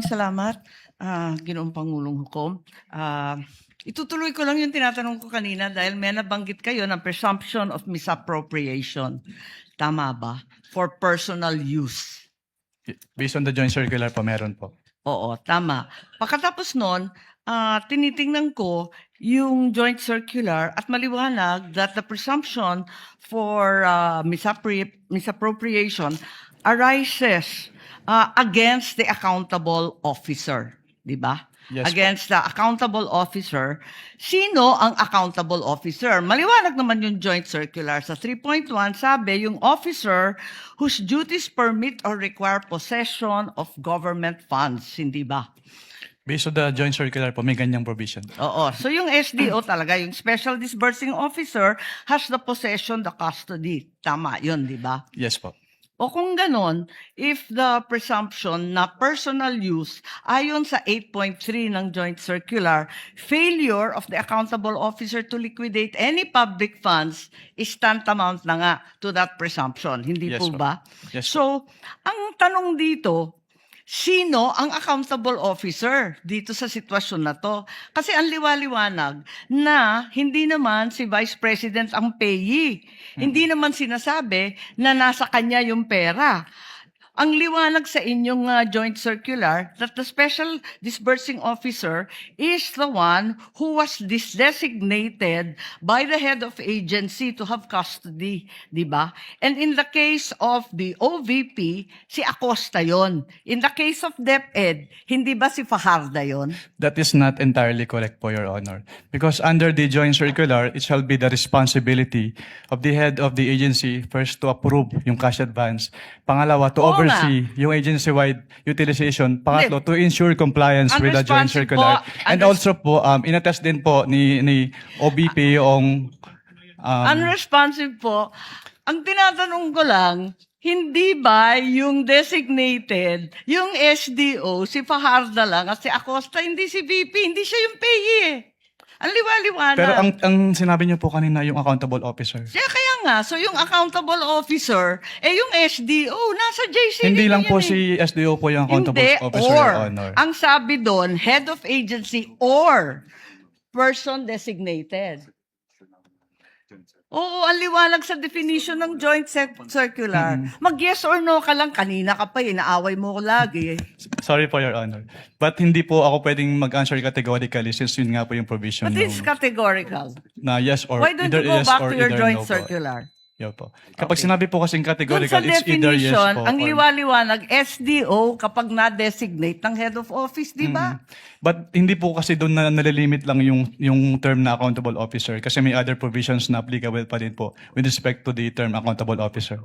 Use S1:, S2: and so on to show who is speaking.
S1: Salamat, Ginoong Pangulong Hukom. Itutuloy ko lang yung tinatanong ko kanina dahil may nabanggit kayo ng presumption of misappropriation. Tama ba? For personal use.
S2: Based on the joint circular po, meron po.
S1: Oo, tama. Pagkatapos nun, tinitingnan ko yung joint circular at maliwanag that the presumption for misappropriation arises against the accountable officer. Di ba?
S2: Yes,
S1: Against the accountable officer. Sino ang accountable officer? Maliwanag naman yung joint circular. Sa 3.1, sabi, yung officer whose duties permit or require possession of government funds. Hindi ba?
S2: Based on the joint circular po, may ganyang provision.
S1: Oo. So yung SDO talaga, yung Special Disbursing Officer has the possession, the custody. Tama yun, di ba?
S2: Yes po.
S1: O kung ganon, if the presumption na personal use, ayon sa 8.3 ng Joint Circular, failure of the accountable officer to liquidate any public funds is tantamount na nga to that presumption. Hindi
S2: Yes,
S1: po
S2: po.
S1: ba?
S2: Yes,
S1: So, ang tanong dito, sino ang accountable officer dito sa sitwasyon na to? Kasi ang liwaliwanag na hindi naman si Vice President ang payee. Hindi naman sinasabi na nasa kanya yung pera. Ang liwanag sa inyong joint circular that the Special Disbursing Officer is the one who was designated by the head of agency to have custody, di ba? And in the case of the OVP, si Acosta yon. In the case of DepEd, hindi ba si Fajarda yon?
S2: That is not entirely correct po, Your Honor. Because under the joint circular, it shall be the responsibility of the head of the agency first to approve yung cash advance. Pangalawa, to
S1: Oo
S2: oversee yung agency-wide utilization. Pangatlo, to ensure compliance with the joint
S1: Unresponsive
S2: circular.
S1: po.
S2: And also po, inattest din po ni OBP yung
S1: Unresponsive po. Ang tinatanong ko lang, hindi ba yung designated, yung SDO, si Fajarda lang at si Acosta, hindi si VP, hindi siya yung payee eh. Ang liwaliwanag.
S2: pero ang sinabi niyo po kanina yung accountable officer.
S1: Kaya nga, so yung accountable officer, yung SDO, nasa JCD
S2: Hindi
S1: na
S2: lang
S1: yan
S2: po
S1: eh.
S2: si SDO po yung accountable
S1: Hindi,
S2: officer,
S1: or,
S2: Your Honor.
S1: ang sabi doon, head of agency or person designated. Oo, ang liwanag sa definition ng joint circular. Mag-yes or no ka lang, kanina ka pa inaaway mo ko lagi eh.
S2: Sorry po, Your Honor. But hindi po ako pwedeng mag-answer categorically since yun nga po yung provision
S1: But it's
S2: nung-
S1: categorical.
S2: na yes or
S1: Why don't
S2: either
S1: you go
S2: yes
S1: back
S2: or
S1: to your
S2: either
S1: joint
S2: no po.
S1: circular?
S2: Yo po. Kapag
S1: Okay.
S2: sinabi po kasing
S1: Doon
S2: categorical,
S1: sa
S2: it's either yes
S1: definition,
S2: po
S1: ang
S2: or...
S1: liwaliwanag, SDO kapag na-designate ng head of office, di ba?
S2: But hindi po kasi doon na nalilimit lang yung term na accountable officer kasi may other provisions na applicable pa din po with respect to the term accountable officer.